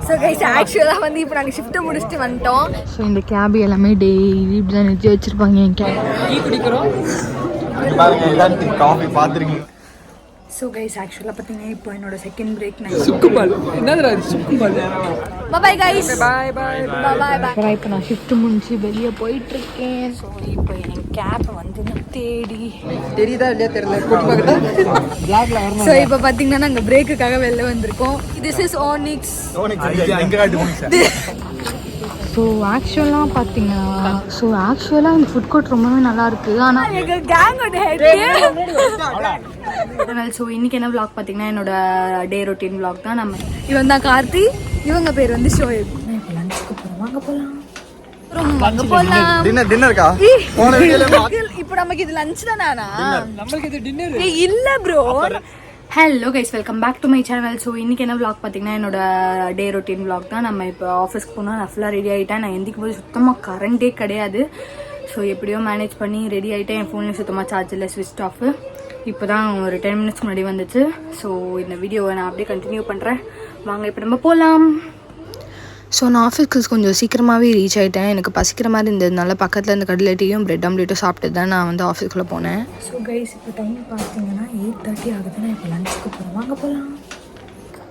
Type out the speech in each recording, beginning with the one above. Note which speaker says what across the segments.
Speaker 1: So guys ஆக்சுவலாக வந்து இப்போ நாங்கள் ஷிஃப்ட்டை முடிச்சுட்டு வந்துட்டோம்.
Speaker 2: ஸோ இந்த கேப் எல்லாமே டெய்லி இப்படி தான் நிறுத்தி வச்சுருப்பாங்க. என் கேப் டீ குடிக்கிறோம்.
Speaker 3: காஃபி பார்த்துருக்கீங்க.
Speaker 1: ஸோ கைஸ் ஆக்சுவலாக பார்த்தீங்கன்னா இப்போ என்னோட செகண்ட் பிரேக் நான்
Speaker 2: சுக்குபால் என்னது சுக்குபால்.
Speaker 1: பாய் கைஸ், பாய் பாய் பாய் பாய்.
Speaker 2: இப்போ நான் ஷிஃப்ட் முடிஞ்சு வெளியே போயிட்டுருக்கேன்.
Speaker 1: ஸோ இப்போ என் கேப் வந்து நான் தேடி
Speaker 2: தெரியுதா இல்லையா தெரியல.
Speaker 1: ஸோ இப்போ பார்த்தீங்கன்னா நாங்கள் பிரேக்குக்காக வெளில வந்திருக்கோம். This is Onyx.
Speaker 2: ஸோ ஆக்சுவலாக பார்த்தீங்கன்னா இந்த ஃபுட் கோர்ட் ரொம்பவே நல்லா இருக்கு. ஆனால்
Speaker 1: எங்கள் கேங்கோட ஹெட். ஸோ இன்னைக்கு என்ன vlog பார்த்தீங்கன்னா என்னோட டே ரொட்டீன் vlog தான். நம்ம இவன் தான் கார்த்தி, இவங்க பேர் வந்து ஷோயப். இப்போ லஞ்சுக்கு போகிறோம், வாங்க போகலாம். வாங்க போகலாம்.
Speaker 3: டின்னர்க்கா
Speaker 1: இப்போ நமக்கு இது லஞ்ச் தானா? நம்மளுக்கு இது டின்னர் இல்லை bro. Hello guys, welcome back to my channel. So இன்றைக்கி என்ன vlog பார்த்தீங்கன்னா என்னோட டே ரொட்டீன் vlog தான். நம்ம இப்போ ஆஃபீஸ்க்கு போனால் நான் ஃபுல்லாக ரெடி ஆகிட்டேன். நான் எந்திக்கும் போது சுத்தமாக கரண்டே கிடையாது. ஸோ எப்படியோ மேனேஜ் பண்ணி ரெடி ஆகிட்டேன். என் ஃபோன்லேயும் சுத்தமாக சார்ஜ் இல்லை, ஸ்விட்ச் ஆஃப். இப்போ தான் ஒரு 10 minutes முன்னாடி வந்துச்சு. ஸோ இந்த வீடியோவை நான் அப்படியே கண்டினியூ பண்ணுறேன். வாங்க இப்போ நம்ம போகலாம்.
Speaker 2: ஸோ நான் ஆஃபீஸ்க்கு கொஞ்சம் சீக்கிரமாகவே ரீச் ஆகிட்டேன். எனக்கு பசிக்கிற மாதிரி இருந்ததுனால பக்கத்தில் இந்த கடையில் டீயும் பிரெட் ஆம்லேட்டும் சாப்பிட்டு தான் நான் வந்து ஆஃபீஸ்க்குள்ளே போனேன்.
Speaker 1: ஸோ கைஸ் இப்போ டைம் பார்த்தீங்கன்னா 8:30 ஆகுதுன்னா இப்போ லஞ்சுக்கு போகிறோம், வாங்க போகலாம்.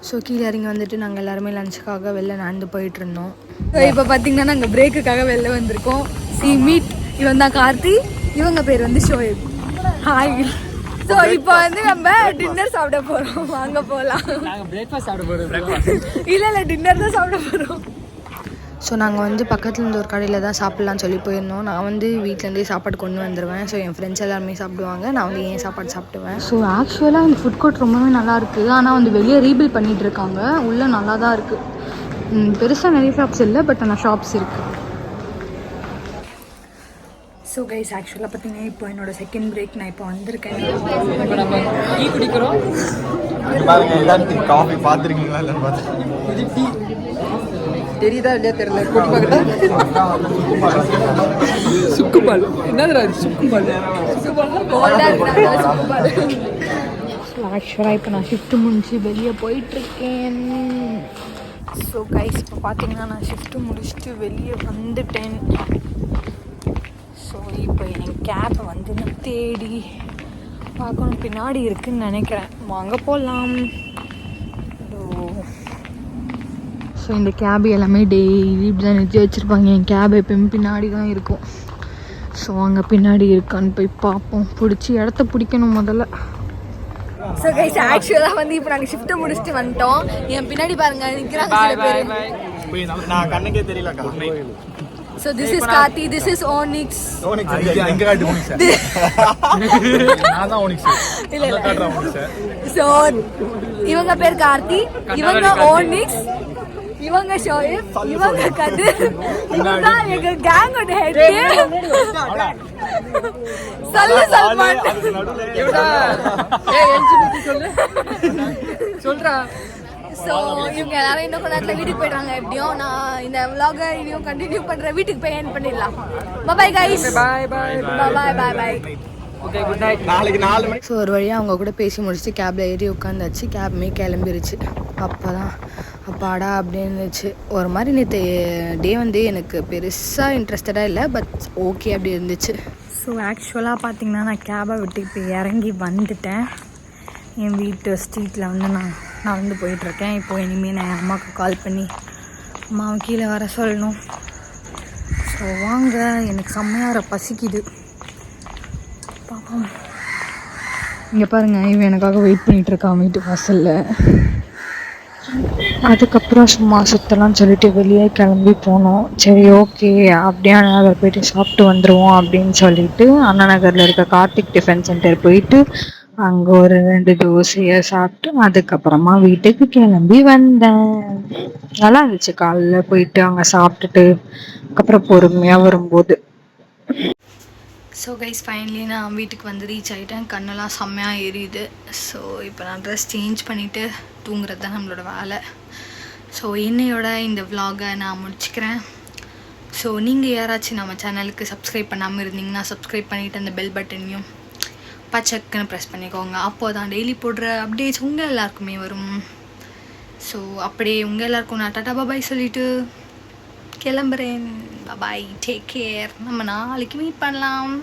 Speaker 2: ஸோ கீழே இறங்கி வந்துட்டு நாங்கள் எல்லாருமே லஞ்சுக்காக வெளில நடந்து போயிட்டு இருந்தோம்.
Speaker 1: ஸோ இப்போ பார்த்தீங்கன்னா நாங்கள் பிரேக்குக்காக வெளில வந்திருக்கோம். சி மீட், இவன் தான் கார்த்தி, இவங்க பேர் வந்து ஷோயப். ஹாய். ஸோ இப்போ வந்து நம்ம டின்னர் சாப்பிட போகிறோம், வாங்க போகலாம்.
Speaker 2: பிரேக்ஃபாஸ்ட் சாப்பிட போகிறோம்.
Speaker 1: இல்லை டின்னர் தான் சாப்பிட போகிறோம்.
Speaker 2: ஸோ நாங்கள் வந்து பக்கத்தில் இருந்த ஒரு கடையில் தான் சாப்பிட்லான்னு சொல்லி போயிருந்தோம். நான் வந்து வீட்டிலேருந்தே சாப்பாடு கொண்டு வந்துடுவேன். ஸோ என் ஃப்ரெண்ட்ஸ் எல்லாருமே சாப்பிடுவாங்க, நான் வந்து ஏன் சாப்பாடு சாப்பிடுவேன். ஸோ ஆக்சுவலாக இந்த ஃபுட் கோர்ட் ரொம்பவே நல்லா இருக்குது. ஆனால் வந்து வெளியே ரீபில் பண்ணிகிட்டு இருக்காங்க. உள்ளே நல்லா தான் இருக்குது. பெருசாக நிறைய ஷாப்ஸ் இல்லை, பட் ஆனால் ஷாப்ஸ் இருக்குது.
Speaker 1: ஸோ கைஸ் ஆக்சுவலாக பார்த்தீங்கன்னா இப்போ என்னோட செகண்ட் பிரேக் நான் இப்போ வந்திருக்கேன்.
Speaker 2: டீ குடிக்கிறோம்.
Speaker 3: காஃபி பார்த்துருக்கீங்களா இல்லைன்னு பார்த்து
Speaker 2: தெரியுதா இல்லையா தெரியல. சுக்குபால் என்னது சுக்குபால். ஆக்சுவலாக இப்போ நான் ஷிஃப்ட் முடிஞ்சு வெளியே போயிட்டுருக்கேன்.
Speaker 1: ஸோ கைஸ் இப்போ பார்த்தீங்கன்னா நான் ஷிஃப்ட்டு முடிச்சுட்டு வெளியே வந்துட்டேன். ஸோ இப்போ என் கேப்பை வந்து நான் தேடி பார்க்கணும், பின்னாடி இருக்குதுன்னு நினைக்கிறேன், வாங்க போகலாம்.
Speaker 2: ஸோ இந்த கேப் எல்லாமே டெய்லி இப்படி தான் நிறுத்தி வச்சுருப்பாங்க. என் கேப் எப்போயுமே பின்னாடி தான் இருக்கும். ஸோ அங்கே பின்னாடி இருக்கான்னு போய் பார்ப்போம். பிடிச்சி இடத்த பிடிக்கணும் முதல்ல.
Speaker 1: ஸோ கைஸ் ஆக்சுவலாக வந்து இப்போ நாங்கள் ஷிஃப்ட்டை முடிச்சுட்டு வந்துட்டோம். என் பின்னாடி பாருங்க நிற்கிறாங்க சில பேர்.
Speaker 3: நான் கண்ணுக்கே தெரியலக்கா.
Speaker 1: So this is Karthi, this is Onyx.
Speaker 3: Onyx எங்க காட்டு Onyx. நான் தான் Onyx.
Speaker 1: இல்ல
Speaker 3: காட்றேன் Onyx.
Speaker 1: So இவங்க பேர் கார்த்தி, இவங்க Onyx, இவங்க ஷோயப், இவங்க கதிர், இவங்க எங்க கேங்கோட ஹெட். சொல்லு சல்மான்.
Speaker 2: இவடா ஏய் எல்ஜிபிடி சொல்லு. சொல்றா.
Speaker 1: ஸோ இவங்க எல்லாரும் இன்னும் கொஞ்ச நேரத்தில் வீட்டுக்கு போயிடுவாங்க. எப்படியும் நான் இந்த vlog இனியும் கண்டினியூ பண்ணுறேன். வீட்டுக்கு போய் என் பண்ணிடலாம். Bye guys, bye bye bye bye bye.
Speaker 2: Okay good night.
Speaker 3: நாளைக்கு 4 மணி.
Speaker 2: ஸோ ஒரு வழியாக அவங்க கூட பேசி முடிச்சுட்டு கேபில் ஏறி உட்காந்தாச்சு. கேப்மே கிளம்பிருச்சு. அப்போ தான் அப்பாடா அப்படின்னு இருந்துச்சு. ஒரு மாதிரி நேற்று டே வந்து எனக்கு பெருசாக இன்ட்ரெஸ்டடாக இல்லை, பட் ஓகே அப்படி இருந்துச்சு.
Speaker 1: ஸோ ஆக்சுவலாக பார்த்தீங்கன்னா நான் கேபை விட்டு இப்போ இறங்கி வந்துட்டேன். என் வீட்டு ஸ்ட்ரீட்டில் வந்து நான் வந்து போயிட்டுருக்கேன். இப்போது இனிமேல் நான் என் அம்மாவுக்கு கால் பண்ணி அம்மாவை கீழே வர சொல்லணும். ஸோ வாங்க, எனக்கு செம்மையாக பசிக்குது, பாப்போம்.
Speaker 2: இங்கே பாருங்கள், இவன் எனக்காக வெயிட் பண்ணிகிட்ருக்கான் வீட்டு வாசலில். அதுக்கப்புறம் சும்மா சுற்றலாம்னு சொல்லிட்டு வெளியே கிளம்பி போனோம். சரி ஓகே அப்படியே அண்ணா நகர் போயிட்டு சாப்பிட்டு வந்துடுவோம் அப்படின்னு சொல்லிட்டு அண்ணா நகரில் இருக்க கார்த்திக் டிஃபன் சென்டர் போயிட்டு அங்கே ஒரு 2 தோசையை சாப்பிட்டு அதுக்கப்புறமா வீட்டுக்கு கிளம்பி வந்தேன். நல்லா இருந்துச்சு. காலையில் போயிட்டு அங்கே சாப்பிட்டுட்டு அதுக்கப்புறம் பொறுமையாக வரும்போது.
Speaker 1: ஸோ கைஸ் ஃபைனலி நான் வீட்டுக்கு வந்து ரீச் ஆகிட்டேன். கண்ணெல்லாம் செம்மையாக எரியுது. ஸோ இப்போ நான் ட்ரெஸ் சேஞ்ச் பண்ணிவிட்டு தூங்குறது தான் நம்மளோட வேலை. ஸோ இன்னையோட இந்த vlog-ஐ நான் முடிச்சுக்கிறேன். ஸோ நீங்கள் யாராச்சும் நம்ம சேனலுக்கு சப்ஸ்கிரைப் பண்ணாமல் இருந்தீங்கன்னா சப்ஸ்கிரைப் பண்ணிவிட்டு அந்த பெல் பட்டனையும் பச்சக்குன்னு ப்ரெஸ் பண்ணிக்கோங்க. அப்போ தான் டெய்லி போடுற அப்டேட்ஸ் உங்கள் எல்லாருக்குமே வரும். ஸோ அப்படியே உங்கள் எல்லாருக்கும் நான் டாடா பாபாய் சொல்லிட்டு கிளம்புறேன். பாய், டேக் கேர். நம்ம நாளைக்கு மீட் பண்ணலாம்.